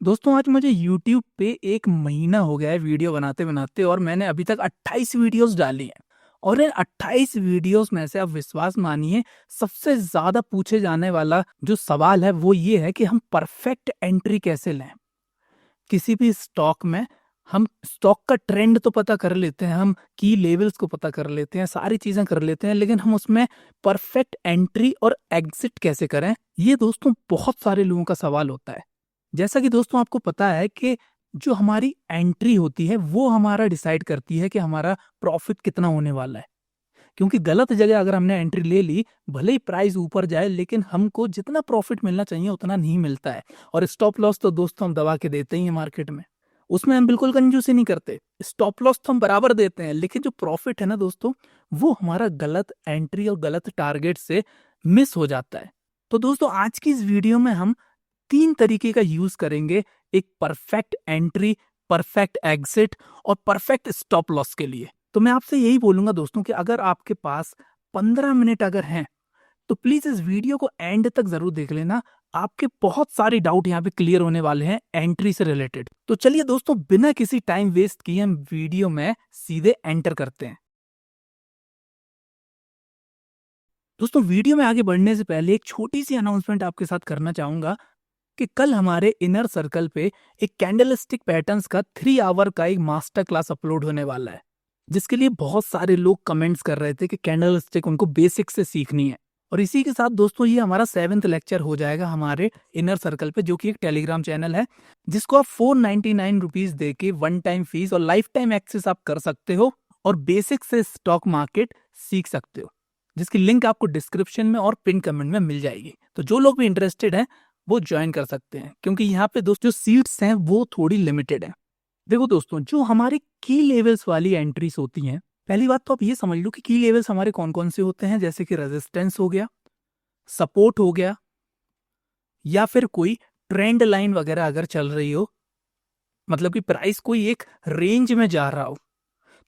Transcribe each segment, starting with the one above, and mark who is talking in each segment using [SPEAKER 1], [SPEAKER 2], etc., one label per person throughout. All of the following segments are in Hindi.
[SPEAKER 1] दोस्तों आज मुझे YouTube पे 1 महीना हो गया है वीडियो बनाते-बनाते और मैंने अभी तक 28 वीडियोज़ डाली हैं। और इन 28 वीडियोज़ में से आप विश्वास मानिए सबसे ज़्यादा पूछे जाने वाला जो सवाल है वो ये है कि हम परफेक्ट एंट्री कैसे लें? किसी भी स्टॉक में हम स्टॉक का ट्रेंड तो पता कर लेते हैं, हम की लेवल्स को पता कर लेते हैं, सारी चीज़ें कर लेते हैं, लेकिन हम उसमें परफेक्ट एंट्री और एग्ज़िट कैसे करें? ये दोस्तों बहुत सारे लोगों का सवाल होता है। जैसा कि दोस्तों आपको पता है कि जो हमारी एंट्री होती है वो हमारा डिसाइड करती है कि हमारा प्रॉफिट कितना होने वाला है। क्योंकि गलत जगह अगर हमने एंट्री ले ली, भले ही प्राइस ऊपर जाए लेकिन हमको जितना प्रॉफिट मिलना चाहिए उतना नहीं मिलता है। और स्टॉप लॉस तो दोस्तों हम दबा के देते ही हैं मार्केट में। उसमें हम बिल्कुल कंजूसी नहीं करते। स्टॉप लॉस तो हम बराबर देते हैं, लेकिन जो प्रॉफिट है ना दोस्तों, वो हमारा गलत एंट्री और गलत टारगेट से मिस हो जाता है। तो दोस्तों आज की इस वीडियो में हम 3 तरीके का यूज़ करेंगे, एक परफेक्ट एंट्री, परफेक्ट एग्ज़िट और परफेक्ट स्टॉप लॉस के लिए। तो मैं आपसे यही बोलूँगा दोस्तों कि अगर आपके पास 15 मिनट अगर हैं, तो प्लीज़ इस वीडियो को एंड तक ज़रूर देख लेना। आपके बहुत सारे डाउट यहाँ पे क्लियर होने वाले हैं एंट्री से रिलेटेड। तो चलिए दोस्तों बिना किसी टाइम वेस्ट किए हम वीडियो में सीधे एंटर करते हैं। दोस्तों वीडियो में आगे बढ़ने से पहले एक छोटी-सी अनाउंसमेंट आपके साथ करना चाहूँगा कि कल हमारे इनर सर्कल पे एक कैंडलस्टिक पैटर्न्स का 3 आवर का एक मास्टर क्लास अपलोड होने वाला है, जिसके लिए बहुत सारे लोग कमेंट्स कर रहे थे कि कैंडलस्टिक उनको बेसिक से सीखनी है। और इसी के साथ दोस्तों ये हमारा 7th लेक्चर हो जाएगा हमारे इनर सर्कल पे, जो कि एक टेलीग्राम चैनल है, जिसको आप 499 रुपीज़ दे के वन टाइम फीस और लाइफ टाइम एक्सेस आप कर सकते हो और बेसिक से स्टॉक मार्केट सीख सकते हो, जिसकी लिंक आपको डिस्क्रिप्शन में और पिन कमेंट में मिल जाएगी। तो जो लोग भी इंटरेस्टेड हैं वो ज्वाइन कर सकते हैं, क्योंकि यहाँ पे दोस्तों जो सीट्स हैं वो थोड़ी लिमिटेड हैं। देखो दोस्तों जो हमारी की लेवल्स वाली एंट्रीज होती हैं, पहली बात तो आप ये समझ लो कि की लेवल्स हमारे कौन कौन से होते हैं, जैसे कि रेजिस्टेंस हो गया, सपोर्ट हो गया, या फिर कोई ट्रेंड लाइन वगैरह अगर चल रही हो, मतलब कि प्राइस कोई एक रेंज में जा रहा हो,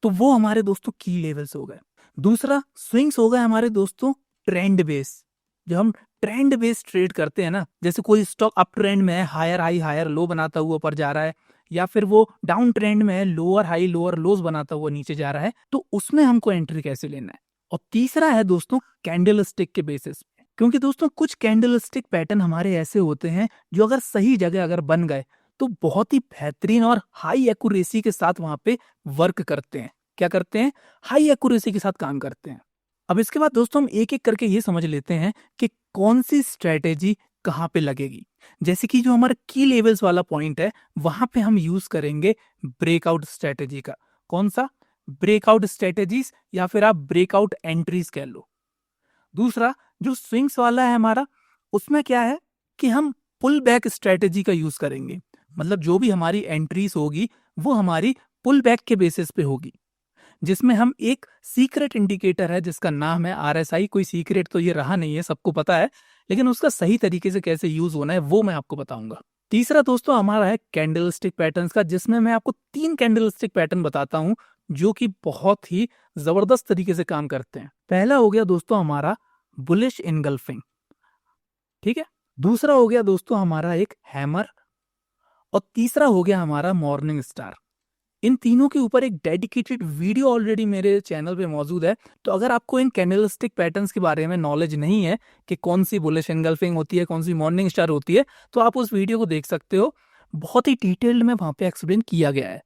[SPEAKER 1] तो वो हमारे दोस्तों की लेवल्स हो गए। दूसरा स्विंग्स हो गए हमारे दोस्तों ट्रेंड बेस। जो हम ट्रेंड बेस ट्रेड करते हैं ना, जैसे कोई स्टॉक अप ट्रेंड में है, हायर हाई हायर लो बनाता हुआ ऊपर जा रहा है, या फिर वो डाउन ट्रेंड में है, लोअर हाई लोअर लोज बनाता हुआ नीचे जा रहा है, तो उसमें हमको एंट्री कैसे लेना है। और तीसरा है दोस्तों कैंडल स्टिक के बेसिस पे, क्योंकि दोस्तों कुछ कैंडल स्टिक पैटर्न हमारे ऐसे होते हैं जो अगर सही जगह अगर बन गए तो बहुत ही बेहतरीन और हाई एक्यूरेसी के साथ वहां पे वर्क करते हैं। क्या करते हैं? हाई एक्यूरेसी के साथ काम करते हैं। अब इसके बाद दोस्तों हम एक-एक करके ये समझ लेते हैं कि कौन सी स्ट्रेटेजी कहाँ पे लगेगी। जैसे कि जो हमारा की लेवल्स वाला पॉइंट है, वहां पे हम यूज करेंगे ब्रेकआउट स्ट्रेटेजी का। कौन सा? ब्रेकआउट स्ट्रेटेजीज, या फिर आप ब्रेकआउट एंट्रीज कह लो। दूसरा जो स्विंग्स वाला है हमारा, उसमें क्या है कि हम पुल बैक स्ट्रेटेजी का यूज करेंगे। मतलब जो भी हमारी एंट्रीज होगी वो हमारी पुल बैक के बेसिस पे होगी, जिसमें हम एक सीक्रेट इंडिकेटर है जिसका नाम है आरएसआई। कोई सीक्रेट तो ये रहा नहीं है, सबको पता है, लेकिन उसका सही तरीके से कैसे यूज होना है वो मैं आपको बताऊंगा। तीसरा दोस्तों हमारा है कैंडलस्टिक पैटर्न्स का, जिसमें मैं आपको 3 कैंडलस्टिक पैटर्न बताता हूं जो कि बहुत ही जबरदस्त तरीके से काम करते हैं। पहला हो गया दोस्तों हमारा बुलिश इनगल्फिंग, ठीक है। दूसरा हो गया दोस्तों हमारा एक हैमर, और तीसरा हो गया हमारा मॉर्निंग स्टार। इन तीनों के ऊपर एक डेडिकेटेड वीडियो ऑलरेडी मेरे चैनल पे मौजूद है। तो अगर आपको इन कैंडलस्टिक पैटर्न्स के बारे में नॉलेज नहीं है कि कौन सी बुलिश एंगल्फिंग होती है, कौन सी मॉर्निंग स्टार होती है, तो आप उस वीडियो को देख सकते हो। बहुत ही डिटेल्ड में वहां पे एक्सप्लेन किया गया है।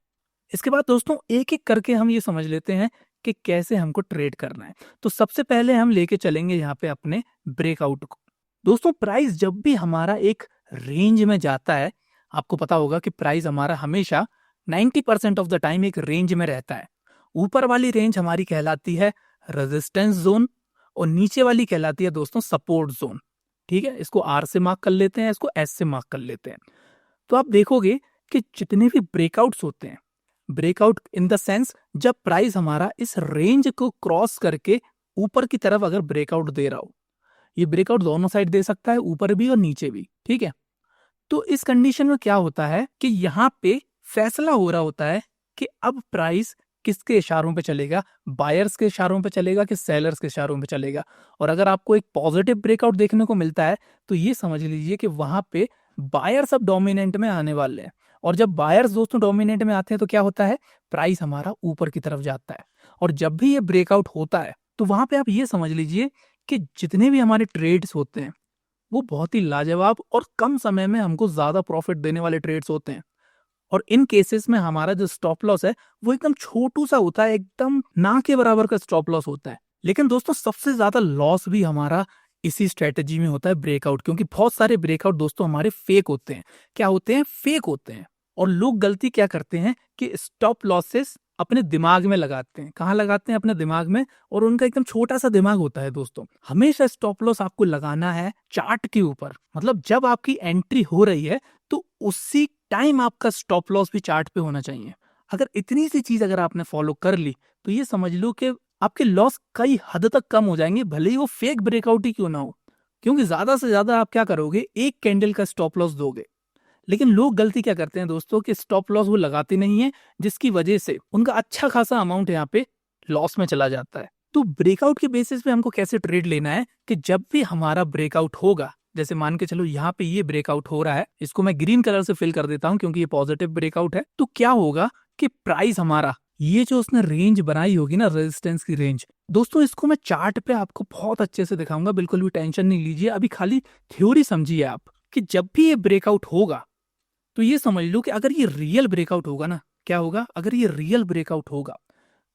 [SPEAKER 1] इसके बाद दोस्तों एक एक करके हम ये समझ लेते हैं कि कैसे हमको ट्रेड करना है। तो सबसे पहले हम लेके चलेंगे यहाँ पे अपने ब्रेकआउट को। दोस्तों प्राइस जब भी हमारा एक रेंज में जाता है, आपको पता होगा कि प्राइस हमारा हमेशा 90% ऑफ द टाइम एक रेंज में रहता है। ऊपर वाली रेंज हमारी कहलाती है रेजिस्टेंस जोन, और नीचे वाली कहलाती है दोस्तों सपोर्ट जोन। ठीक है, इसको आर से मार्क कर लेते हैं, इसको एस से मार्क कर लेते हैं। तो आप देखोगे कि जितने भी ब्रेकआउट्स होते हैं, ब्रेकआउट इन द सेंस जब प्राइस हमारा इस रेंज को क्रॉस करके ऊपर की तरफ अगर ब्रेकआउट दे रहा हो, ये ब्रेकआउट दोनों साइड दे सकता है, ऊपर भी और नीचे भी, ठीक है। तो इस कंडीशन में क्या होता है कि यहाँ पे फैसला हो रहा होता है कि अब प्राइस किसके इशारों पे चलेगा, बायर्स के इशारों पे चलेगा कि सेलर्स के इशारों पे चलेगा। और अगर आपको एक पॉजिटिव ब्रेकआउट देखने को मिलता है तो ये समझ लीजिए कि वहां पे बायर्स अब डोमिनेंट में आने वाले हैं। और जब बायर्स दोस्तों डोमिनेंट में आते हैं तो क्या होता है, प्राइस हमारा ऊपर की तरफ जाता है। और जब भी ये ब्रेकआउट होता है तो वहां पे आप ये समझ लीजिए कि जितने भी हमारे ट्रेड्स होते हैं वो बहुत ही लाजवाब और कम समय में हमको ज्यादा प्रॉफिट देने वाले ट्रेड्स होते हैं। और इन केसेस में हमारा जो स्टॉप लॉस है वो एकदम छोटू सा होता है, एकदम ना के बराबर का स्टॉप लॉस होता है। लेकिन दोस्तों सबसे ज्यादा लॉस भी हमारा इसी स्ट्रेटेजी में होता है, ब्रेकआउट। क्योंकि बहुत सारे ब्रेकआउट दोस्तों हमारे फेक होते हैं। क्या होते हैं? फेक होते हैं। और लोग गलती क्या करते हैं कि स्टॉप लॉसेस अपने दिमाग में लगाते हैं। कहाँ लगाते हैं? अपने दिमाग में। और उनका एकदम छोटा सा दिमाग होता है दोस्तों। हमेशा स्टॉप लॉस आपको लगाना है चार्ट के ऊपर। मतलब जब आपकी एंट्री हो रही है तो उसी टाइम आपका स्टॉप लॉस भी चार्ट पे होना चाहिए। अगर इतनी सी चीज अगर आपने फॉलो कर ली तो ये समझ लो कि आपके लॉस कई हद तक कम हो जाएंगे, भले ही वो फेक ब्रेकआउट ही क्यों ना हो। क्योंकि ज्यादा से ज्यादा आप क्या करोगे, एक कैंडल का स्टॉप लॉस दोगे। लेकिन लोग गलती क्या करते हैं दोस्तों कि स्टॉप लॉस वो लगाते नहीं है, जिसकी वजह से उनका अच्छा खासा अमाउंट यहाँ पे लॉस में चला जाता है। तो ब्रेकआउट के बेसिस पे हमको कैसे ट्रेड लेना है कि जब भी हमारा ब्रेकआउट होगा, जैसे मान के चलो यहाँ पे ये ब्रेकआउट हो रहा है, इसको मैं ग्रीन कलर से फिल कर देता हूँ क्योंकि ये पॉजिटिव ब्रेकआउट है। तो क्या होगा कि प्राइस हमारा ये जो उसने रेंज बनाई होगी ना, रेजिस्टेंस की रेंज, दोस्तों इसको मैं चार्ट पे आपको बहुत अच्छे से दिखाऊंगा, बिल्कुल भी टेंशन नहीं लीजिए। अभी खाली थ्योरी समझिए आप कि जब भी ये ब्रेकआउट होगा तो ये समझ लो कि अगर ये रियल ब्रेकआउट होगा ना, क्या होगा, अगर ये रियल ब्रेकआउट होगा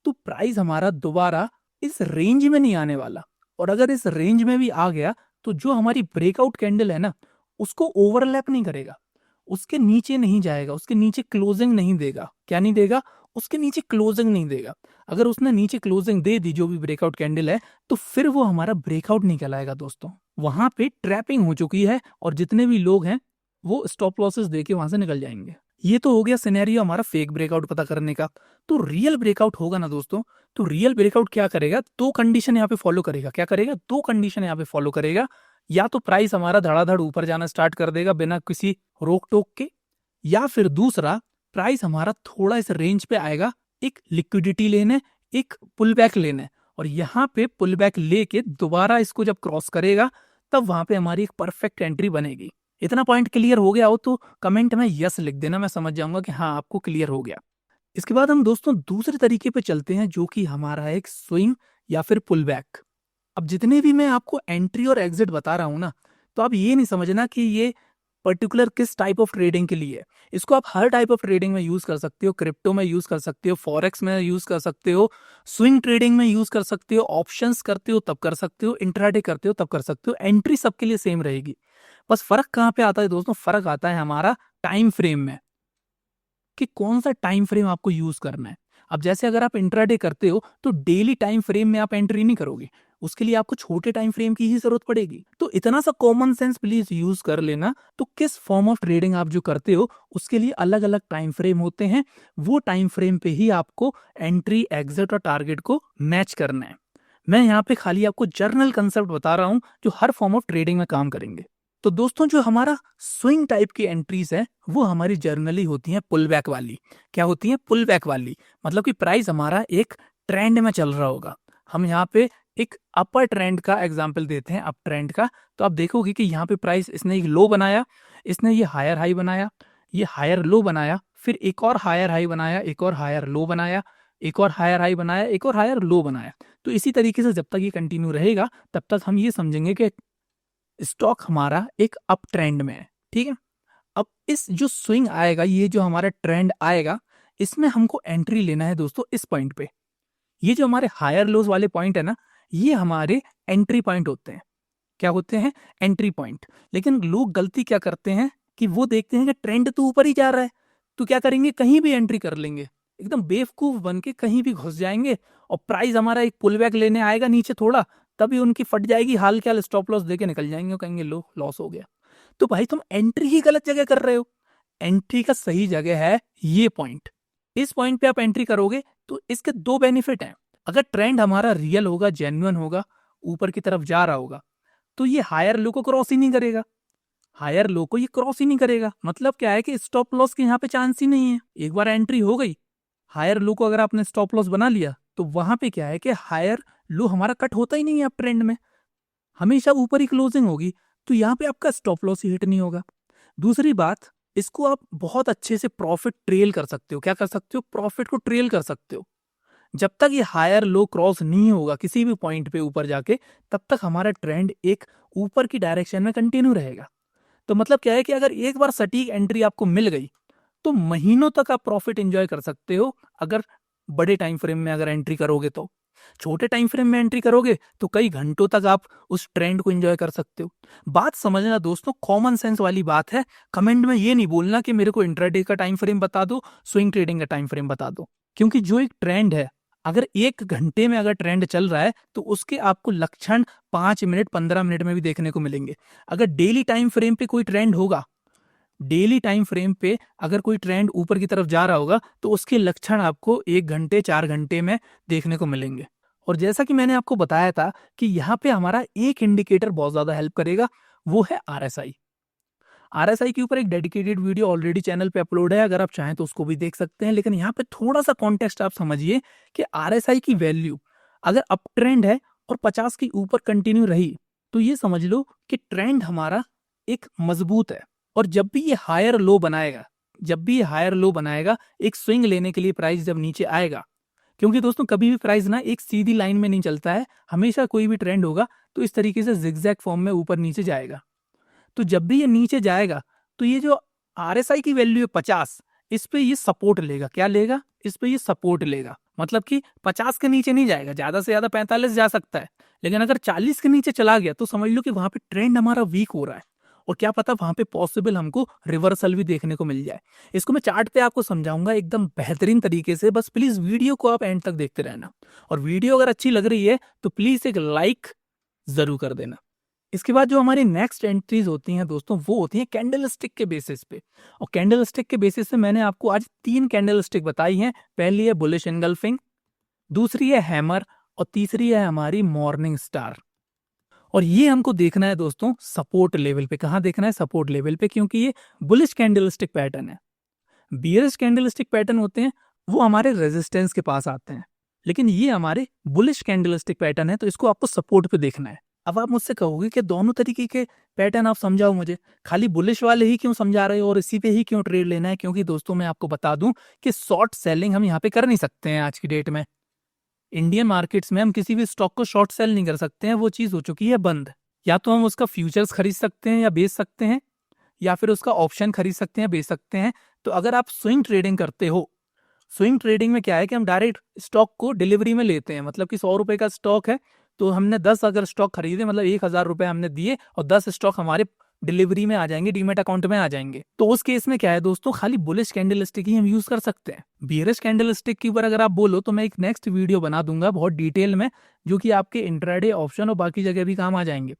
[SPEAKER 1] तो प्राइस हमारा दोबारा इस रेंज में नहीं आने वाला। और अगर इस रेंज में भी आ गया तो जो हमारी ब्रेकआउट कैंडल है ना, उसको ओवरलैप नहीं करेगा, उसके नीचे नहीं जाएगा, उसके नीचे क्लोजिंग नहीं देगा। क्या नहीं देगा? उसके नीचे क्लोजिंग नहीं देगा। अगर उसने नीचे क्लोजिंग दे दी जो भी ब्रेकआउट कैंडल है, तो फिर वो हमारा ब्रेकआउट नहीं कहलाएगा दोस्तों। वहां पे ट्रैपिंग हो चुकी है और जितने भी लोग हैं वो स्टॉप लॉसेस देके वहां से निकल जाएंगे। ये तो हो गया सिनेरियो हमारा फेक ब्रेकआउट पता करने का। तो रियल ब्रेकआउट होगा ना दोस्तों, तो रियल ब्रेकआउट क्या करेगा, दो कंडीशन यहाँ पे फॉलो करेगा। क्या करेगा? दो कंडीशन यहाँ पे फॉलो करेगा। या तो प्राइस हमारा धड़ाधड़ ऊपर जाना स्टार्ट कर देगा बिना किसी रोक टोक के, या फिर दूसरा प्राइस हमारा थोड़ा इस रेंज पे आएगा, एक लिक्विडिटी लेने, एक पुल बैक लेने, और यहाँ पे पुल बैक लेके दोबारा इसको जब क्रॉस करेगा तब वहां पे हमारी एक परफेक्ट एंट्री बनेगी। इतना पॉइंट क्लियर हो गया हो तो कमेंट में यस लिख देना, मैं समझ जाऊंगा कि हाँ आपको क्लियर हो गया। इसके बाद हम दोस्तों दूसरे तरीके पे चलते हैं जो कि हमारा एक स्विंग या फिर पुल बैक। अब जितने भी मैं आपको एंट्री और एग्जिट बता रहा हूं ना, तो आप ये नहीं समझना कि ये पर्टिकुलर किस टाइप ऑफ ट्रेडिंग के लिए है। इसको आप हर टाइप ऑफ ट्रेडिंग में यूज कर सकते हो। क्रिप्टो में यूज कर सकते हो, फॉरेक्स में यूज कर सकते हो, स्विंग ट्रेडिंग में यूज कर सकते हो, ऑप्शंस करते हो तब कर सकते हो, इंट्राडे करते हो तब कर सकते हो। एंट्री सबके लिए सेम रहेगी। बस फर्क कहाँ पे आता है दोस्तों? फर्क आता है हमारा टाइम फ्रेम में, कि कौन सा टाइम फ्रेम आपको यूज करना है। अब जैसे अगर आप इंट्राडे करते हो तो डेली टाइम फ्रेम में आप एंट्री नहीं करोगे, उसके लिए आपको छोटे टाइम फ्रेम की ही जरूरत पड़ेगी। तो इतना सा कॉमन सेंस प्लीज यूज कर लेना। तो किस फॉर्म ऑफ ट्रेडिंग आप जो करते हो उसके लिए अलग अलग टाइम फ्रेम होते हैं, वो टाइम फ्रेम पे ही आपको एंट्री, एग्जिट और टारगेट को मैच करना है। मैं यहाँ पे खाली आपको जर्नल कंसेप्ट बता रहा हूँ जो हर फॉर्म ऑफ ट्रेडिंग में काम करेंगे। तो दोस्तों जो हमारा स्विंग टाइप की एंट्रीज है वो हमारी जर्नली होती हैं पुल बैक वाली। क्या होती है? पुल बैक वाली। मतलब कि प्राइस हमारा एक ट्रेंड में चल रहा होगा। हम यहाँ पे एक अपर ट्रेंड का एग्जांपल देते हैं, अप ट्रेंड का। तो आप देखोगे कि यहाँ पे प्राइस इसने एक लो बनाया, इसने ये हायर हाई बनाया, ये हायर लो बनाया, फिर एक और हायर हाई बनाया, एक और हायर लो बनाया, एक और हायर हाई बनाया, एक और हायर लो बनाया। तो इसी तरीके से जब तक ये कंटिन्यू रहेगा तब तक हम ये समझेंगे कि स्टॉक हमारा एक अप ट्रेंड में है। ठीक है। अब इस जो स्विंग आएगा, ये जो हमारा ट्रेंड आएगा, इसमें हमको एंट्री लेना है दोस्तों इस पॉइंट पे। ये जो हमारे हायर लोज वाले पॉइंट है ना, ये हमारे एंट्री पॉइंट होते हैं। क्या होते हैं? Entry point. लेकिन लोग गलती क्या करते हैं कि वो देखते हैं कि ट्रेंड तो ऊपर ही जा रहा है, तो क्या करेंगे, कहीं भी एंट्री कर लेंगे, एकदम बेवकूफ बन के कहीं भी घुस जाएंगे। और प्राइस हमारा एक पुल बैक लेने आएगा नीचे थोड़ा, तभी उनकी फट जाएगी, हाल क्या स्टॉप लॉस देके निकल जाएंगे और कहेंगे लो लॉस हो गया। तो भाई तुम एंट्री ही गलत जगह कर रहे हो। एंट्री का सही जगह है ये पॉइंट। इस पॉइंट पे आप एंट्री करोगे तो इसके दो बेनिफिट हैं। अगर ट्रेंड हमारा रियल होगा, जेन्युइन होगा, ऊपर की तरफ जा रहा होगा, तो ये हायर लो को क्रॉस ही नहीं करेगा। हायर लो को ये क्रॉस ही नहीं करेगा। मतलब क्या है कि स्टॉप लॉस के यहाँ पे चांस ही नहीं है। एक बार एंट्री हो गई, हायर लो को अगर आपने स्टॉप लॉस बना लिया, तो वहां पे क्या है कि हायर लो हमारा कट होता ही नहीं है। अब ट्रेंड में हमेशा ऊपर ही क्लोजिंग होगी, तो यहाँ पे आपका स्टॉप लॉस ही हिट नहीं होगा। दूसरी बात, इसको आप बहुत अच्छे से प्रॉफिट ट्रेल कर सकते हो। क्या कर सकते हो? प्रॉफिट को ट्रेल कर सकते हो। जब तक ये हायर लो क्रॉस नहीं होगा किसी भी पॉइंट पे ऊपर जाके, तब तक हमारा ट्रेंड एक ऊपर की डायरेक्शन में कंटिन्यू रहेगा। तो मतलब क्या है कि अगर एक बार सटीक एंट्री आपको मिल गई, तो महीनों तक आप प्रॉफिट एंजॉय कर सकते हो। अगर बड़े टाइम फ्रेम में अगर एंट्री करोगे तो, छोटे टाइम फ्रेम में एंट्री करोगे तो कई घंटों तक आप उस ट्रेंड को एंजॉय कर सकते हो। बात समझना दोस्तों, कॉमन सेंस वाली बात है। कमेंट में ये नहीं बोलना कि मेरे को इंट्राडे का टाइम फ्रेम बता दो, स्विंग ट्रेडिंग का टाइम फ्रेम बता दो। क्योंकि जो एक ट्रेंड है, अगर एक घंटे में अगर ट्रेंड चल रहा है तो उसके आपको लक्षण 5 मिनट 15 मिनट में भी देखने को मिलेंगे। अगर डेली टाइम फ्रेम पे कोई ट्रेंड होगा, डेली टाइम फ्रेम पे अगर कोई ट्रेंड ऊपर की तरफ जा रहा होगा, तो उसके लक्षण आपको 1 घंटे 4 घंटे में देखने को मिलेंगे। और जैसा कि मैंने आपको बताया था कि यहाँ पे हमारा एक इंडिकेटर बहुत ज्यादा हेल्प करेगा, वो है आरएसआई। आरएसआई के ऊपर एक डेडिकेटेड वीडियो ऑलरेडी चैनल पे अपलोड है, अगर आप चाहें तो उसको भी देख सकते हैं। लेकिन यहाँ पे थोड़ा सा कॉन्टेक्स्ट आप समझिए कि आरएसआई की वैल्यू अगर अप ट्रेंड है और 50 के ऊपर कंटिन्यू रही, तो ये समझ लो कि ट्रेंड हमारा एक मजबूत है। और जब भी ये हायर लो बनाएगा, जब भी ये हायर लो बनाएगा, एक स्विंग लेने के लिए प्राइस जब नीचे आएगा, क्योंकि दोस्तों कभी भी प्राइस ना एक सीधी लाइन में नहीं चलता है, हमेशा कोई भी ट्रेंड होगा तो इस तरीके से जिगजैग फॉर्म में ऊपर नीचे जाएगा। तो जब भी ये नीचे जाएगा, तो ये जो आरएसआई की वैल्यू है 50, इस पे ये सपोर्ट लेगा। क्या लेगा? इस पे ये सपोर्ट लेगा। मतलब कि 50 के नीचे नहीं जाएगा, ज्यादा से ज्यादा 45 जा सकता है। लेकिन अगर 40 के नीचे चला गया तो समझ लो कि वहां पे ट्रेंड हमारा वीक हो रहा है, और क्या पता वहां पे पॉसिबल हमको रिवर्सल भी देखने को मिल जाए। इसको मैं चार्ट पे आपको समझाऊंगा एकदम बेहतरीन तरीके से। बस प्लीज वीडियो को आप एंड तक देखते रहना, और वीडियो अगर अच्छी लग रही है तो प्लीज एक लाइक जरूर कर देना। इसके बाद जो हमारी नेक्स्ट एंट्रीज होती हैं दोस्तों, वो होती हैं कैंडल स्टिक के बेसिस पे। और कैंडल स्टिक के बेसिस पे मैंने आपको आज 3 कैंडल स्टिक बताई हैं। पहली है बुलिश एंगल्फिंग, दूसरी है हैमर, और तीसरी है हमारी मॉर्निंग स्टार। और ये हमको देखना है दोस्तों सपोर्ट लेवल पे। कहाँ देखना है? सपोर्ट लेवल पे, क्योंकि ये बुलिश कैंडल स्टिक पैटर्न है। बियरिश कैंडल स्टिक पैटर्न होते हैं वो हमारे रेजिस्टेंस के पास आते हैं, लेकिन ये हमारे बुलिश कैंडल स्टिक पैटर्न है, तो इसको आपको सपोर्ट पे देखना है। अब आप मुझसे कहोगे कि दोनों तरीके के पैटर्न आप समझाओ मुझे, खाली बुलिश वाले ही क्यों समझा रहे हो और इसी पे ही क्यों ट्रेड लेना है? क्योंकि दोस्तों मैं आपको बता दूं कि शॉर्ट सेलिंग हम यहाँ पे कर नहीं सकते हैं आज की डेट में। इंडियन मार्केट्स में हम किसी भी स्टॉक को शॉर्ट सेल नहीं कर सकते हैं, वो चीज हो चुकी है बंद। या तो हम उसका फ्यूचर्स खरीद सकते हैं या बेच सकते हैं, या फिर उसका ऑप्शन खरीद सकते हैं, बेच सकते हैं। तो अगर आप स्विंग ट्रेडिंग करते हो, स्विंग ट्रेडिंग में क्या है कि हम डायरेक्ट स्टॉक को डिलीवरी में लेते हैं। मतलब कि 100 रुपए का स्टॉक है, तो हमने 10 अगर स्टॉक खरीदे, मतलब 1000 रुपए हमने दिए और 10 स्टॉक हमारे डिलीवरी में आ जाएंगे, डीमेट अकाउंट में आ जाएंगे। तो उस केस में क्या है दोस्तों, खाली बुलिश कैंडल स्टिक ही हम यूज कर सकते हैं। बियरिश कैंडल स्टिक के ऊपर अगर आप बोलो तो मैं एक नेक्स्ट वीडियो बना दूंगा बहुत डिटेल में, जो कि आपके इंट्राडे ऑप्शन और बाकी जगह भी काम आ जाएंगे।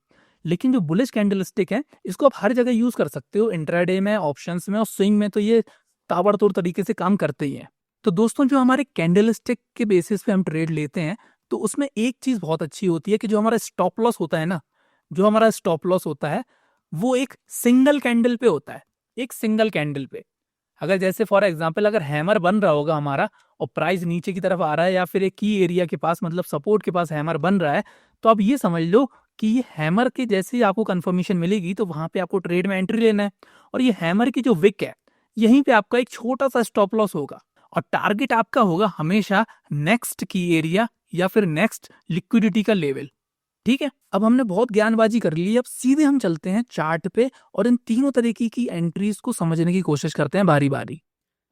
[SPEAKER 1] लेकिन जो बुलिश कैंडल स्टिक है, इसको आप हर जगह यूज कर सकते हो, इंट्राडे में, ऑप्शंस में और स्विंग में, तो ये ताबड़तोड़ तरीके से काम करते ही है। तो दोस्तों जो हमारे कैंडल स्टिक के बेसिस पे हम ट्रेड लेते हैं, तो उसमें एक चीज बहुत अच्छी होती है कि जो हमारा स्टॉप लॉस होता है ना, जो हमारा स्टॉप लॉस होता है वो एक सिंगल कैंडल पे होता है। एक सिंगल कैंडल पे अगर जैसे फॉर एग्जांपल अगर हैमर बन रहा होगा हमारा और प्राइस नीचे की तरफ आ रहा है, या फिर एक की एरिया के पास मतलब सपोर्ट के पास हैमर बन रहा है, तो आप ये समझ लो कि ये हैमर के जैसे ही आपको कंफर्मेशन मिलेगी तो वहां पे आपको ट्रेड में एंट्री लेना है। और ये हैमर की जो विक है, यहीं पे आपका एक छोटा सा स्टॉप लॉस होगा, और टारगेट आपका होगा हमेशा नेक्स्ट की एरिया या फिर नेक्स्ट लिक्विडिटी का लेवल। ठीक है, अब हमने बहुत ज्ञानबाजी कर ली, अब सीधे हम चलते हैं चार्ट पे और इन तीनों तरीके की एंट्रीज को समझने की कोशिश करते हैं बारी बारी।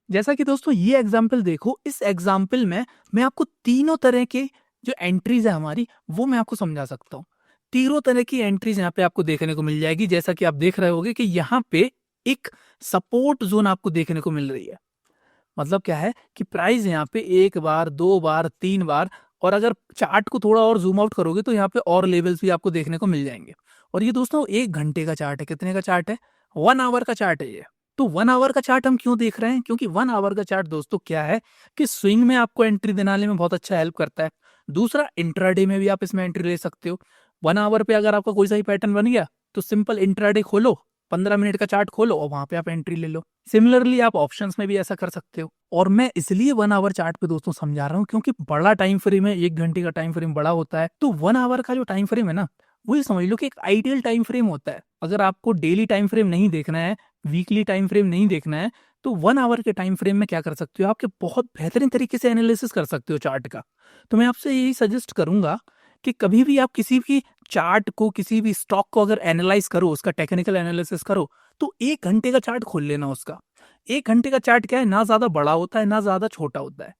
[SPEAKER 1] जैसा कि दोस्तों ये एग्जाम्पल देखो, इस एग्जाम्पल में मैं आपको तीनों तरह के जो एंट्रीज है हमारी, वो मैं आपको समझा सकता हूँ। तीनों तरह की एंट्रीज यहाँ पे आपको देखने को मिल जाएगी। जैसा कि आप देख रहे होगे कि यहाँ पे एक सपोर्ट जोन आपको देखने को मिल रही है। मतलब क्या है कि प्राइस यहाँ पे 1 बार 2 बार 3 बार, और अगर चार्ट को थोड़ा और जूम आउट करोगे तो यहाँ पे और लेवल्स भी आपको देखने को मिल जाएंगे। और ये दोस्तों 1 घंटे का चार्ट है। कितने का चार्ट है? 1 आवर का चार्ट है ये। तो 1 आवर का चार्ट हम क्यों देख रहे हैं? क्योंकि 1 आवर का चार्ट दोस्तों क्या है कि स्विंग में आपको एंट्री दिलाने में बहुत अच्छा हेल्प करता है। दूसरा, इंट्राडे में भी आप इसमें एंट्री ले सकते हो। 1 आवर पे अगर आपका कोई सा ही पैटर्न बन गया तो सिंपल इंट्राडे खोलो, 15 मिनट का चार्ट खोलो और वहां पे आप एंट्री ले लो। सिमिलरली आप ऑप्शंस में भी ऐसा कर सकते हो। और मैं इसलिए 1 आवर चार्ट पे दोस्तों समझा रहा हूँ क्योंकि बड़ा टाइम फ्रेम है, 1 घंटे का टाइम फ्रेम बड़ा होता है। तो 1 आवर का जो टाइम फ्रेम है ना, वही समझ लो कि एक आइडियल टाइम फ्रेम होता है। अगर आपको डेली टाइम फ्रेम नहीं देखना है, वीकली टाइम फ्रेम नहीं देखना है तो 1 आवर के टाइम फ्रेम में क्या कर सकते हो, आपके बहुत बेहतरीन तरीके से एनालिसिस कर सकते हो चार्ट का। तो मैं आपसे यही सजेस्ट करूंगा कि कभी भी आप किसी भी चार्ट को, किसी भी स्टॉक को अगर एनालाइज करो, उसका टेक्निकल एनालिसिस करो, तो 1 घंटे का चार्ट खोल लेना उसका। 1 घंटे का चार्ट क्या है, ना ज़्यादा बड़ा होता है, ना ज़्यादा छोटा होता है।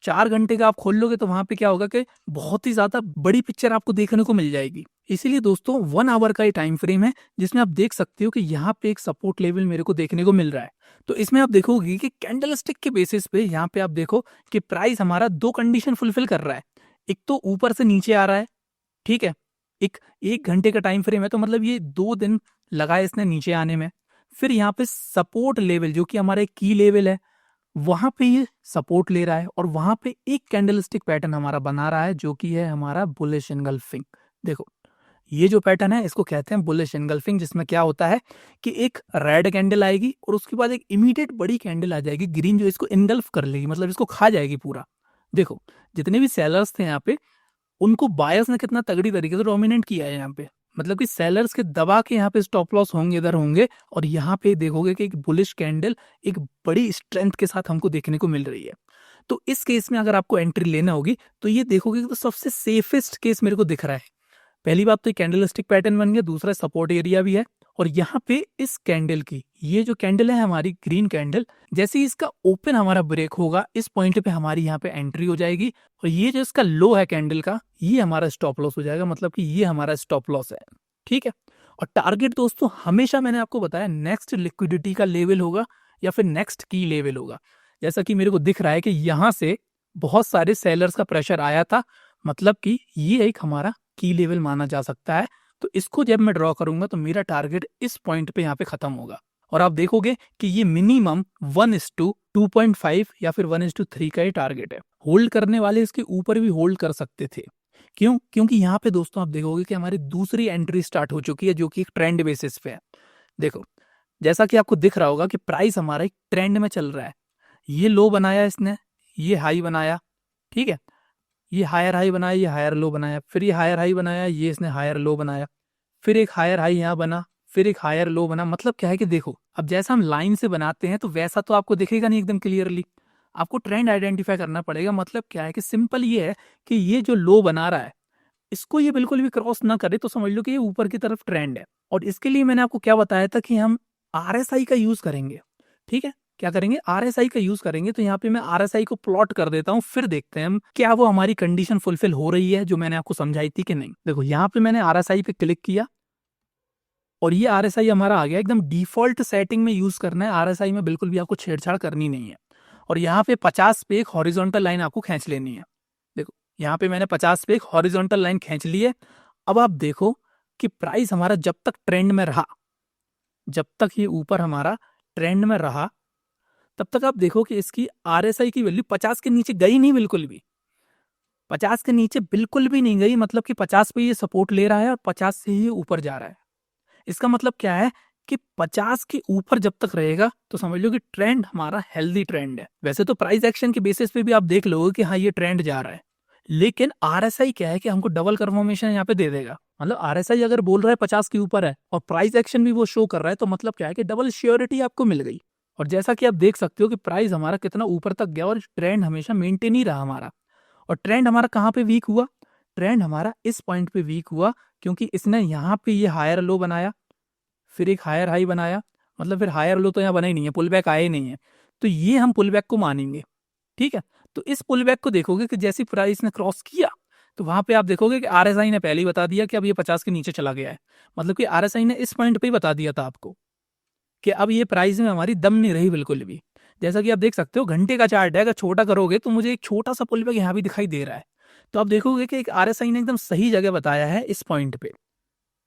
[SPEAKER 1] 4 घंटे का आप खोल लोगे तो वहाँ पे क्या होगा कि बहुत ही ज़्यादा बड़ी पिक्चर आपको देखने को मिल जाएगी। इसीलिए दोस्तों 1 आवर का ये टाइम फ्रेम है जिसमें आप देख सकते हो कि यहाँ पे एक सपोर्ट लेवल मेरे को देखने को मिल रहा है। तो इसमें आप देखोगे कि कैंडलस्टिक के बेसिस पे यहाँ पे आप देखो कि प्राइस हमारा 2 कंडीशन फुलफिल कर रहा है। एक तो ऊपर से नीचे आ रहा है, ठीक है? एक 1 घंटे का टाइम फ्रेम है तो मतलब ये 2 दिन लगा है इसने नीचे आने में। फिर यहाँ पे सपोर्ट लेवल जो कि हमारा एक की लेवल है, वहाँ पे ये सपोर्ट ले रहा है और वहाँ पे एक कैंडलस्टिक पैटर्न हमारा बना रहा है जो कि है हमारा बुलिश एंगल्फिंग। देखो, ये जो पैटर्न है इसको कहते हैं बुलिश एंगल्फिंग, जिसमें क्या होता है कि एक रेड कैंडल आएगी और उसके बाद एक इमीडिएट बड़ी कैंडल आ जाएगी ग्रीन, जो इसको इनगल्फ कर लेगी, मतलब इसको खा जाएगी पूरा। देखो, जितने भी सेलर्स थे यहाँ पे, उनको बायर्स ने कितना तगड़ी तरीके से डोमिनेट किया है यहाँ पे। मतलब कि सेलर्स के दबा के यहाँ पे स्टॉप लॉस होंगे, इधर होंगे, और यहाँ पे देखोगे कि एक बुलिश कैंडल एक बड़ी स्ट्रेंथ के साथ हमको देखने को मिल रही है। तो इस केस में अगर आपको एंट्री लेना होगी तो ये देखोगे कि तो सबसे सेफेस्ट केस मेरे को दिख रहा है। पहली बात तो ये कैंडलस्टिक पैटर्न बन गया, दूसरा सपोर्ट एरिया भी है। और यहाँ पे इस कैंडल की, ये जो कैंडल है हमारी ग्रीन कैंडल, जैसे ही इसका ओपन हमारा ब्रेक होगा, इस पॉइंट पे हमारी यहाँ पे एंट्री हो जाएगी और ये जो इसका लो है कैंडल का, ये हमारा स्टॉप लॉस हो जाएगा। मतलब कि ये हमारा स्टॉप लॉस है, ठीक है। और टारगेट दोस्तों हमेशा मैंने आपको बताया नेक्स्ट लिक्विडिटी का लेवल होगा या फिर नेक्स्ट की लेवल होगा। जैसा कि मेरे को दिख रहा है कि यहाँ से बहुत सारे सेलर्स का प्रेशर आया था, मतलब कि ये एक हमारा की लेवल माना जा सकता है। तो इसको जब मैं ड्रॉ करूंगा तो मेरा टारगेट इस पॉइंट पे यहाँ पे खत्म होगा और आप देखोगे कि ये मिनिमम 1:2.5 या फिर 1:3 का ये टारगेट है। होल्ड करने वाले इसके ऊपर भी होल्ड कर सकते थे। क्यों? क्योंकि यहाँ पे दोस्तों आप देखोगे कि हमारी दूसरी एंट्री स्टार्ट हो चुकी है जो कि एक ट्रेंड बेसिस पे है। देखो, जैसा कि आपको दिख रहा होगा कि प्राइस हमारा एक ट्रेंड में चल रहा है। ये लो बनाया इसने, ये हाई बनाया, ठीक है, ये हायर हाई बनाया, ये हायर लो बनाया, फिर ये हायर हाई बनाया, ये इसने हायर लो बनाया, फिर एक हायर हाई यहाँ बना, फिर एक हायर लो बना। मतलब क्या है कि देखो, अब जैसा हम लाइन से बनाते हैं तो वैसा तो आपको दिखेगा नहीं एकदम क्लियरली, आपको ट्रेंड आइडेंटिफाई करना पड़ेगा। मतलब क्या है कि सिंपल ये है कि ये जो लो बना रहा है, इसको ये बिल्कुल भी क्रॉस ना करे तो समझ लो कि ये ऊपर की तरफ ट्रेंड है। और इसके लिए मैंने आपको क्या बताया था कि हम RSI का यूज करेंगे, ठीक है। क्या करेंगे? RSI का यूज करेंगे। तो यहाँ पे मैं RSI को प्लॉट कर देता हूँ, फिर देखते हैं हम क्या वो हमारी कंडीशन फुलफिल हो रही है जो मैंने आपको समझाई थी कि नहीं। देखो, यहाँ पे मैंने RSI पे क्लिक किया और ये RSI हमारा आ गया। एकदम डिफॉल्ट सेटिंग में यूज करना है RSI में, बिल्कुल भी आपको छेड़छाड़ करनी नहीं है। और यहाँ पे 50 पे एक हॉरिजॉन्टल लाइन आपको खींच लेनी है। देखो, यहाँ पे मैंने 50 पे एक हॉरिजॉन्टल लाइन खींच ली है। अब आप देखो कि प्राइस हमारा जब तक ट्रेंड में रहा, जब तक ये ऊपर हमारा ट्रेंड में रहा, तब तक आप देखो कि इसकी RSI की वैल्यू 50 के नीचे गई नहीं, बिल्कुल भी 50 के नीचे बिल्कुल भी नहीं गई। मतलब कि 50 पे ये सपोर्ट ले रहा है और 50 से ही ऊपर जा रहा है। इसका मतलब क्या है कि 50 के ऊपर जब तक रहेगा तो समझ लो कि ट्रेंड हमारा हेल्दी ट्रेंड है। वैसे तो प्राइस एक्शन के बेसिस पे भी आप देख लोगे कि हाँ ये ट्रेंड जा रहा है, लेकिन RSI क्या है कि हमको डबल कंफर्मेशन यहाँ पे दे देगा। मतलब RSI अगर बोल रहा है 50 के ऊपर है और प्राइस एक्शन भी वो शो कर रहा है, तो मतलब क्या है कि डबल श्योरिटी आपको मिल गई। और जैसा कि आप देख सकते हो कि प्राइस हमारा कितना ऊपर तक गया और ट्रेंड हमेशा मेंटेन ही रहा हमारा। और ट्रेंड हमारा कहाँ पे वीक हुआ? ट्रेंड हमारा इस पॉइंट पे वीक हुआ क्योंकि इसने यहाँ पे ये हायर लो बनाया, फिर एक हायर हाई बनाया। मतलब फिर हायर लो तो यहाँ बना ही नहीं है, पुल बैक आया ही नहीं है। तो ये हम पुल बैक को मानेंगे, ठीक है। तो इस पुल बैक को देखोगे कि जैसी प्राइस ने क्रॉस किया तो वहां पे आप देखोगे कि RSI ने पहले ही बता दिया कि अब ये 50 के नीचे चला गया है। मतलब कि RSI ने इस पॉइंट पे ही बता दिया था आपको कि अब ये प्राइस में हमारी दम नहीं रही बिल्कुल भी। जैसा कि आप देख सकते हो घंटे का चार्ट है, अगर छोटा करोगे तो मुझे एक छोटा सा पुल बैक यहाँ भी दिखाई दे रहा है। तो आप देखोगे कि एक RSI ने एकदम सही जगह बताया है इस पॉइंट पे।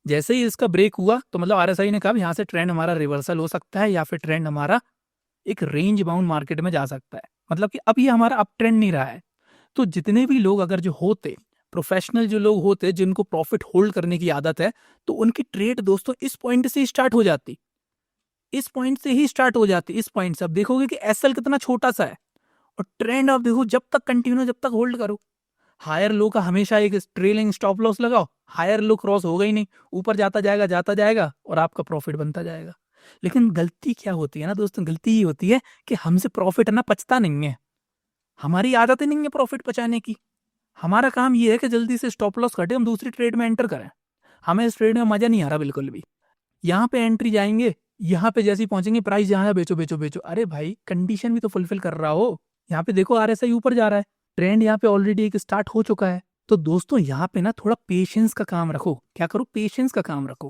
[SPEAKER 1] जैसे ही इसका ब्रेक हुआ तो मतलब RSI ने कहा यहाँ से ट्रेंड हमारा रिवर्सल हो सकता है या फिर ट्रेंड हमारा एक रेंज बाउंड मार्केट में जा सकता है। मतलब कि अब ये हमारा अप ट्रेंड नहीं रहा है। तो जितने भी लोग अगर जो होते प्रोफेशनल, जो लोग होते जिनको प्रॉफिट होल्ड करने की आदत है, तो उनकी ट्रेड दोस्तों इस पॉइंट से स्टार्ट हो जाती, इस पॉइंट से ही स्टार्ट हो जाती। इस पॉइंट से अब देखोगे कि SL कितना छोटा सा है और ट्रेंड आप देखो जब तक कंटिन्यू, जब तक होल्ड करो। हायर लो का हमेशा एक ट्रेलिंग स्टॉप लॉस लगाओ, हायर लो क्रॉस होगा ही नहीं, ऊपर जाता जाएगा और आपका प्रॉफिट बनता जाएगा। लेकिन गलती क्या होती है ना दोस्तों, गलती ये होती है कि हमसे प्रॉफिट ना पचता नहीं है। हमारी आदत ही नहीं है प्रॉफिट पचाने की। हमारा काम ये है कि जल्दी से स्टॉप लॉस कटे, हम दूसरी ट्रेड में एंटर करें। हमें इस ट्रेड में मजा नहीं आ रहा बिल्कुल भी। यहाँ पे एंट्री जाएंगे, यहाँ पे जैसे ही पहुंचेंगे प्राइस यहाँ है, बेचो बेचो बेचो। अरे भाई कंडीशन भी तो फुलफिल कर रहा हो। यहाँ पे देखो आरएसआई ऊपर जा रहा है, ट्रेंड यहाँ पे ऑलरेडी एक स्टार्ट हो चुका है। तो दोस्तों यहाँ पे ना थोड़ा पेशेंस का काम रखो। क्या करो, पेशेंस का काम रखो,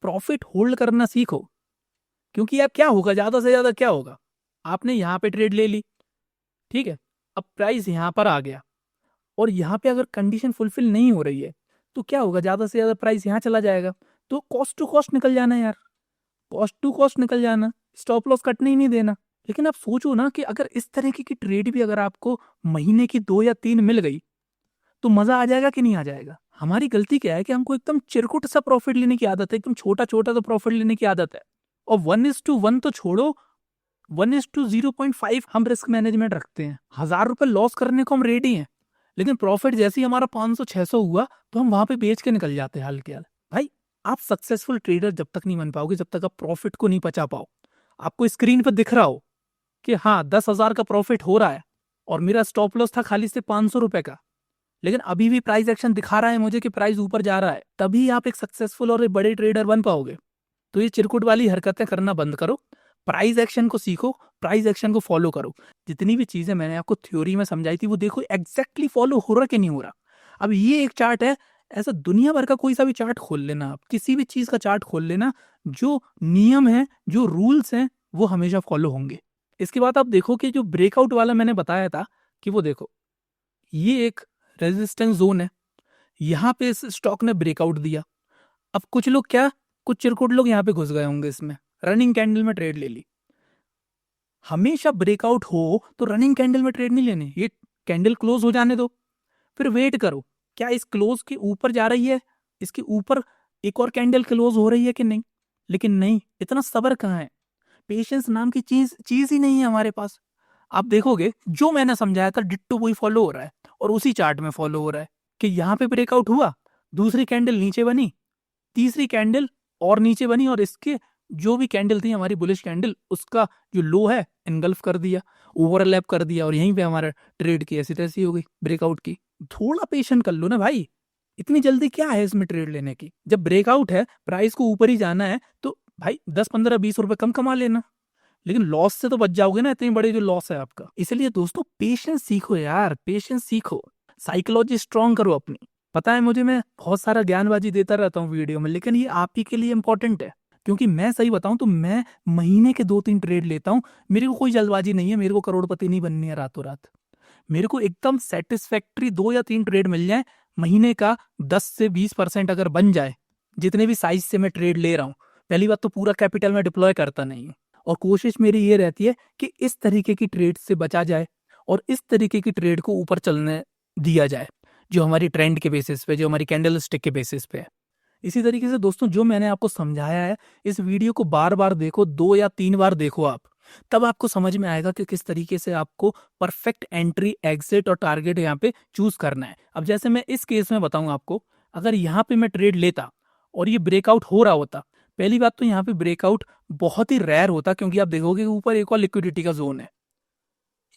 [SPEAKER 1] प्रॉफिट होल्ड करना सीखो। क्योंकि अब क्या होगा, ज्यादा से ज्यादा क्या होगा, आपने यहाँ पे ट्रेड ले ली, ठीक है, अब प्राइस यहाँ पर आ गया और यहाँ पे अगर कंडीशन फुलफिल नहीं हो रही है तो क्या होगा, ज्यादा से ज्यादा प्राइस यहाँ चला जाएगा। तो कॉस्ट टू कॉस्ट निकल जाना यार, कॉस्ट टू कॉस्ट निकल जाना, स्टॉप लॉस कटने ही नहीं देना। लेकिन आप सोचो ना कि अगर इस तरीके की ट्रेड भी अगर आपको महीने की 2 या 3 मिल गई तो मजा आ जाएगा कि नहीं आ जाएगा। हमारी गलती क्या है कि हमको एकदम चिरकुट सा प्रॉफिट लेने की आदत है, एकदम छोटा छोटा तो प्रॉफिट लेने की आदत है। और 1:1 तो छोड़ो, 1:0.5 हम रिस्क मैनेजमेंट रखते हैं। 1,000 रुपए लॉस करने को हम रेडी हैं, लेकिन प्रॉफिट जैसे ही हमारा 500-600 हुआ तो हम वहां पे बेच के निकल जाते हैं हल्के हाल। भाई आप सक्सेसफुल ट्रेडर जब तक नहीं बन पाओगे, जब तक आप प्रॉफिट को नहीं बचा पाओ। आपको स्क्रीन पर दिख रहा हो कि हाँ 10,000 का प्रॉफिट हो रहा है और मेरा स्टॉप लॉस था खाली से 500 रुपए का, लेकिन अभी भी प्राइस एक्शन दिखा रहा है मुझे कि प्राइस ऊपर जा रहा है, तभी आप एक सक्सेसफुल और एक बड़े ट्रेडर बन पाओगे। तो ये चिरकुट वाली हरकतें करना बंद करो, प्राइस एक्शन को सीखो, प्राइस एक्शन को फॉलो करो। जितनी भी चीजें मैंने आपको थ्योरी में समझाई थी वो देखो एग्जैक्टली फॉलो हो रहा कि नहीं हो रहा। अब ये एक चार्ट है, ऐसा दुनिया भर का कोई सा भी चार्ट खोल लेना, आप किसी भी चीज का चार्ट खोल लेना, जो नियम है जो रूल्स हैं वो हमेशा फॉलो होंगे। इसके बाद आप देखो कि जो ब्रेकआउट वाला मैंने बताया था कि वो देखो ये एक रेजिस्टेंस जोन है, यहाँ पे इस स्टॉक ने ब्रेकआउट दिया। अब कुछ लोग क्या, कुछ चिरकुट लोग यहाँ पे घुस गए होंगे, इसमें रनिंग कैंडल में ट्रेड ले ली। हमेशा ब्रेकआउट हो तो रनिंग कैंडल में ट्रेड नहीं लेने, ये कैंडल क्लोज हो जाने दो, फिर वेट करो क्या इस क्लोज के ऊपर जा रही है, इसके ऊपर एक और कैंडल क्लोज हो रही है कि नहीं। लेकिन नहीं, इतना सब्र कहाँ है, पेशेंस नाम की चीज चीज ही नहीं है हमारे पास। आप देखोगे जो मैंने समझाया था डिट्टो वही फॉलो हो रहा है और उसी चार्ट में फॉलो हो रहा है कि यहाँ पे ब्रेकआउट हुआ, दूसरी कैंडल नीचे बनी, तीसरी कैंडल और नीचे बनी और इसके जो भी कैंडल थी हमारी बुलिश कैंडल, उसका जो लो है इनगल्फ कर दिया, ओवरलैप कर दिया और यहीं पे हमारा ट्रेड की ऐसी तैसी हो गई ब्रेकआउट की। थोड़ा पेशेंट कर लो ना भाई, इतनी जल्दी क्या है इसमें ट्रेड लेने की। जब ब्रेकआउट है, प्राइस को ऊपर ही जाना है तो भाई 10-15-20 रुपए कम कमा लेना, लेकिन लॉस से तो बच जाओगे ना, इतनी बड़ी जो लॉस है आपका। इसलिए दोस्तों पेशेंस सीखो यार, पेशेंस सीखो, साइकोलॉजी स्ट्रांग करो अपनी। पता है मुझे, मैं बहुत सारा ज्ञानबाजी देता रहता हूँ वीडियो में, लेकिन ये आप ही के लिए इंपॉर्टेंट है। क्योंकि मैं सही बताऊं तो मैं महीने के 2-3 ट्रेड लेता हूँ। मेरे को कोई जल्दबाजी नहीं है, मेरे को करोड़पति नहीं बननी है रातों रात। मेरे को एकदम सेटिस्फैक्ट्री 2 या 3 ट्रेड मिल जाए, महीने का 10 से 20% अगर बन जाए, जितने भी साइज से मैं ट्रेड ले रहा हूँ। पहली बात तो पूरा कैपिटल में डिप्लॉय करता नहीं हूँ, और कोशिश मेरी ये रहती है कि इस तरीके की ट्रेड से बचा जाए और इस तरीके की ट्रेड को ऊपर चलने दिया जाए, जो हमारी ट्रेंड के बेसिस पे, जो हमारी कैंडल स्टिक के बेसिस पे है। इसी तरीके से दोस्तों जो मैंने आपको समझाया है, इस वीडियो को बार बार देखो, 2 या 3 बार देखो आप, तब आपको समझ में आएगा कि किस तरीके से आपको परफेक्ट एंट्री, एग्जिट और टारगेट यहाँ पे चूज करना है। अब जैसे मैं इस केस में बताऊं आपको, अगर यहाँ पे मैं ट्रेड लेता और ये ब्रेकआउट हो रहा होता, पहली बात तो यहाँ पे ब्रेकआउट बहुत ही रेयर होता, क्योंकि आप देखोगे ऊपर एक और लिक्विडिटी का जोन है,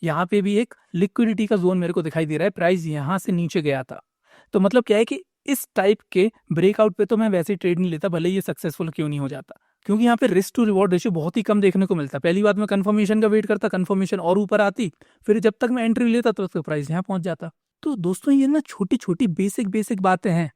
[SPEAKER 1] यहाँ पे भी एक लिक्विडिटी का जोन मेरे को दिखाई दे रहा है, प्राइस यहाँ से नीचे गया था। तो मतलब क्या है कि इस टाइप के ब्रेकआउट पे तो मैं वैसे ही ट्रेड नहीं लेता, भले ये सक्सेसफुल क्यों नहीं हो जाता, क्योंकि यहाँ पे रिस्क टू रिवॉर्ड रेशियो बहुत ही कम देखने को मिलता है। पहली बात मैं कंफर्मेशन का वेट करता, कंफर्मेशन और ऊपर आती, फिर जब तक मैं एंट्री लेता तो उसका प्राइस यहाँ पहुंच जाता। तो दोस्तों ये ना छोटी छोटी बेसिक बेसिक बातें हैं,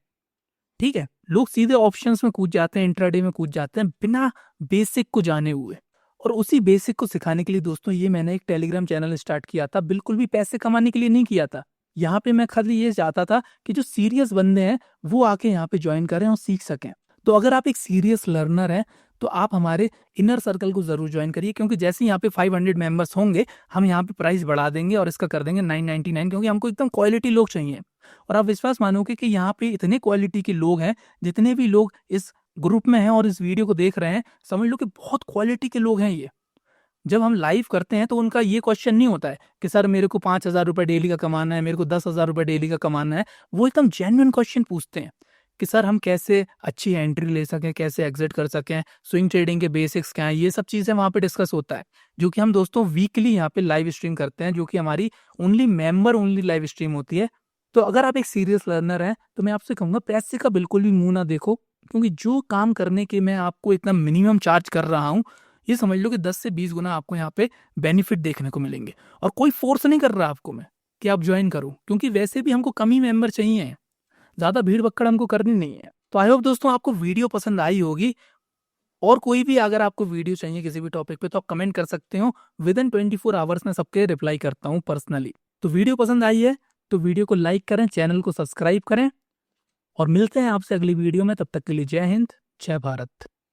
[SPEAKER 1] ठीक है। लोग सीधे ऑप्शंस में कूद जाते हैं, इंट्राडे में कूद जाते हैं बिना बेसिक को जाने हुए। और उसी बेसिक को सिखाने के लिए दोस्तों ये मैंने एक टेलीग्राम चैनल स्टार्ट किया था, बिल्कुल भी पैसे कमाने के लिए नहीं किया था। यहाँ पे मैं खाली ये चाहता था कि जो सीरियस बंदे हैं वो आके यहाँ पे ज्वाइन करें और सीख सकें। तो अगर आप एक सीरियस लर्नर हैं तो आप हमारे इनर सर्कल को जरूर ज्वाइन करिए, क्योंकि जैसे यहाँ पे 500 मेंबर्स होंगे हम यहाँ पे प्राइस बढ़ा देंगे और इसका कर देंगे 999, क्योंकि हमको एकदम क्वालिटी लोग चाहिए। और आप विश्वास मानोगे कि यहाँ पे इतने क्वालिटी के लोग हैं, जितने भी लोग इस ग्रुप में हैं और इस वीडियो को देख रहे हैं, समझ लो कि बहुत क्वालिटी के लोग हैं ये। जब हम लाइव करते हैं तो उनका ये क्वेश्चन नहीं होता है कि सर मेरे को 5,000 रुपये डेली का कमाना है, मेरे को 10,000 रुपये डेली का कमाना है। वो एकदम जेन्युइन क्वेश्चन पूछते हैं कि सर हम कैसे अच्छी एंट्री ले सकें, कैसे एग्जिट कर सकें, स्विंग ट्रेडिंग के बेसिक्स क्या हैं, ये सब चीज़ें वहाँ पे डिस्कस होता है, जो कि हम दोस्तों वीकली यहाँ पे लाइव स्ट्रीम करते हैं, जो कि हमारी only member only live stream होती है। तो अगर आप एक सीरियस लर्नर हैं, तो मैं आपसे कहूँगा पैसे का बिल्कुल भी मुँह ना देखो, क्योंकि जो काम करने के मैं आपको इतना मिनिमम चार्ज कर रहा हूँ, ये समझ लो कि 10 से 20 गुना आपको यहाँ पे बेनिफिट देखने को मिलेंगे। और कोई फोर्स नहीं कर रहा आपको मैं कि आप ज्वाइन करो, क्योंकि वैसे भी हमको कम ही मेंबर चाहिए, ज़्यादा भीड़ भक्कड़ हमको करनी नहीं है। तो आई होप दोस्तों आपको वीडियो पसंद आई होगी, और कोई भी अगर आपको वीडियो चाहिए किसी भी टॉपिक पे तो आप कमेंट कर सकते हो। विदिन 24 आवर्स में सबके रिप्लाई करता हूँ पर्सनली। तो वीडियो पसंद आई है तो वीडियो को लाइक करें, चैनल को सब्सक्राइब करें, और मिलते हैं आपसे अगली वीडियो में। तब तक के लिए जय हिंद, जय भारत।